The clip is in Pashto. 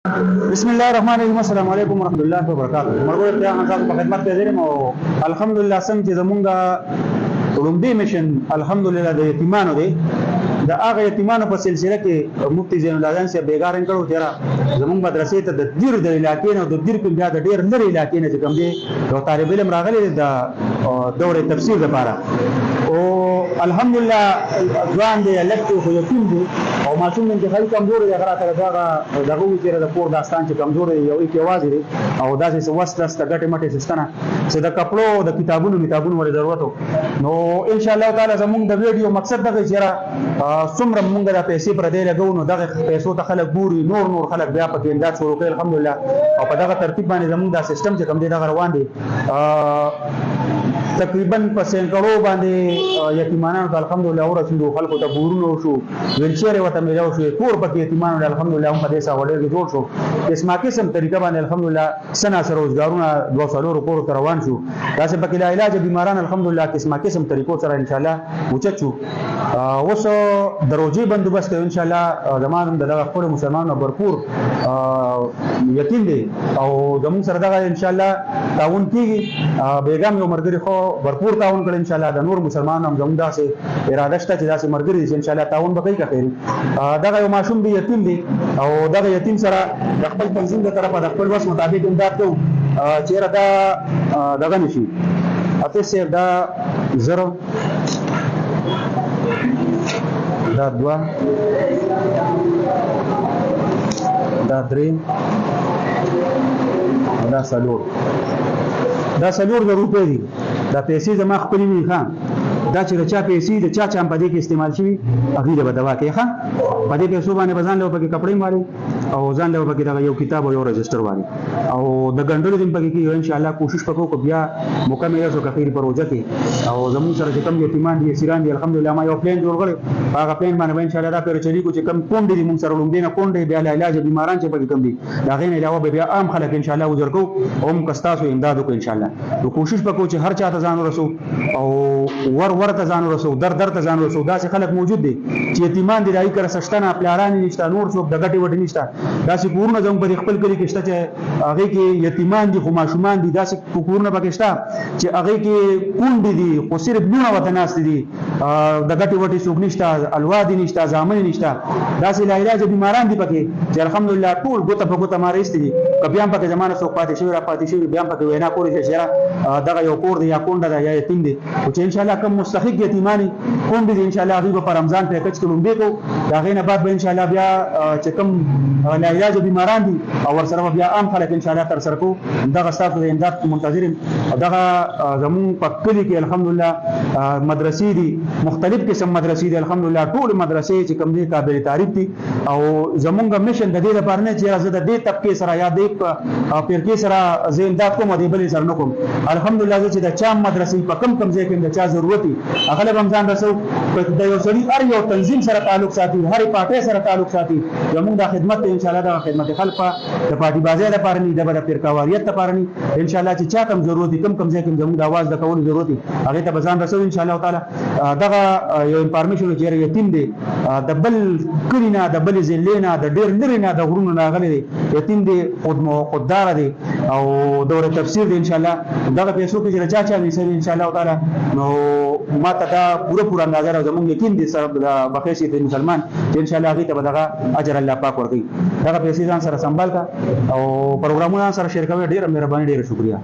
بسم الله الرحمن الرحیم. السلام علیکم ورحمۃ اللہ وبرکاتہ. مرګو ته تاسو په خدمت کې حاضر او الحمدلله څنګه چې زمونږه رومبي میشن الحمدلله د یتیمانو دی د هغه یتیمانو په سلسله کې مفتی زین الله سے بیګارن کړو تیرا زمونږ مدرسې ته د دیر د علاقې نه د دیر په بیا د ډیر لري علاقې نه چې کوم دی یو طالب علم راغلی د دوره تفسیر لپاره او الحمدلله ځوان دی لکه خو یتیم دی او ماشوم من خلک کمزور دي غره ته دغه وی چې د پور داستان چې کمزور دی یو کې आवाज دی او داسې وسته ګټه مټه سستنه چې د کپړو د کتابونو ولې ضرورت نو ان شاء الله تعالی زموږ د ویډیو مقصد دغه چې څومره موږ د پیسې پر دې لګو نو دغه پیسو ته خلک ګوري نور خلک بیا په امداد شروع کوي الحمدلله او په دغه ترتیب باندې زموږ د سیستم چې کوم دی دغه روان دی تقریبا په سینکړو باندې یتیمانو ته الحمدلله ورسېدو خلکو ته ګورونو شو ویلچیر وته ملاو شو کور په یتیمانو الحمدلله هم په دې ساوړې کې جوړ شو قسم طریقه باندې الحمدلله سنا سره روزګارونه 200 کور ته روان شو داسې په کې علاج بیماران الحمدلله قسم طریقو سره ان شاء الله وچچو اوس دروځي بندوبست ان شاء الله زمانه دغه خپل مسلمانانو برپور یقین دی او زموږ سره دغه ان شاء الله تعاون کیږي بیګام یو مرګري خو برپور تعاون کړي ان شاء الله د نور مسلمانانو هم زموږ داسې اراده شته چې داسې مرګري ان شاء الله تعاون وکړي که خیر دغه یو ماشوم دی یتیم دی او دغه یتیم سره د خپل تنظیم د طرفه د خپل وس مطابق امداد کوو چیرې دا دغه نشي اته سیف دا زرو دا دوا دا درې دا سلور د روپې دي دا پیسې زما خپلې وي خان دا چې چا پیسې د چا په دې کې استعمال شي هغه د دوا کې ښه په دې پیسو باندې بزان له پکې کپړې ماري او ځان له پکې دا یو کتاب او یو رجستر واري او د ګندلو دیم پکې کې ان شاء الله کوشش وکړو کو بیا مکمل شو کفیر پروژه کې او زموږ سره چې کوم یتیمان دي سیران دي الحمدلله ما یو پلان جوړ کړی هغه پلان باندې ان شاء الله دا پر چلی کو چې کوم کوم دي موږ سره لومبینه کوم دي بیا علاج بیماران چې پکې کوم دي دا غین علاوه بیا عام خلک ان شاء الله وزرګو او مکستاسو امداد وکړو ان شاء الله نو کوشش وکړو چې هر چا ته ځان ورسو او ورته ځان ورسو در ته ځان ورسو دا چې خلک موجود دي چې یتیمان دي دای کر سشتنه پلاران نشته نور څوک د غټي وټ نشته دا چې کورونه زموږ په خپل کلی کې شته چې هغه کې یتیمان دي خو ماشومان دي دا چې کورونه پکې شته چې هغه کې کونډې دي خو صرف دونه وطناست دي د غټي وټي څوک نشته الوادي نشته ځامن نشته دا چې لا علاج بیماران دي پکې چې الحمدلله ټول ګوته په ګوته مارېست دي کبيام پکې زمانه څوک پاتې شوی را پاتې شوی بیا پکې وینا کوي چې دغه یو کور دی یا کونډه ده یا یتیم دی او چې ان شاء الله کوم مستحق یتیمانی کوم دي ان شاء الله هغه په رمضان په کچ کې لومبې کو دا غینه بعد به ان شاء الله بیا چې کوم لا علاج بیماران دي او ورسره بیا عام خلک ان شاء الله تر سره کو دغه تاسو د امداد منتظرین دغه زمون په کلی کې الحمدلله مدرسې دي مختلف قسم مدرسې دي الحمدلله ټول مدرسې چې کوم دي قابل تعریف دي او زمونږ میشن د دې لپاره نه چې زه د دې طبقه سره یا د فرقې سره زه امداد کوم دی بل سره نه کوم الحمدلله چې د چا مدرسې په کم ځای کې د چا ضرورت دي هغه رمضان رسو د یو سړي هر یو تنظیم سره تعلق ساتي هر پارټي سره تعلق ساتي زموږ د خدمت ان شاء الله د خدمت خلک د پارټي بازار لپاره نه د فرقواریت لپاره نه ان شاء الله چې چا کم ضرورت دي کم ځای کې زموږ د आवाज د کول ضرورت دي هغه ته بزان رسو ان شاء الله تعالی دغه یو انفارمیشن چې یتیم دی د بل کلینا د بل زلینا د ډیر لري نه د غرونو راغلي دی یتیم دی خوددار دی او دوره تفسیر دی ان شاء الله دغه پیسو کې چې چا ویسل ان شاء الله تعالی نو ما ته دا پوره نظر زموږ یقین دي سره د بخښي د مسلمان ان شاء الله هغه ته دغه اجر الله پاک ورکړي دغه پیسې ځان سره سنبال کا او پروګرامونه سره شیر کوي ډیر مهرباني ډیر شکریا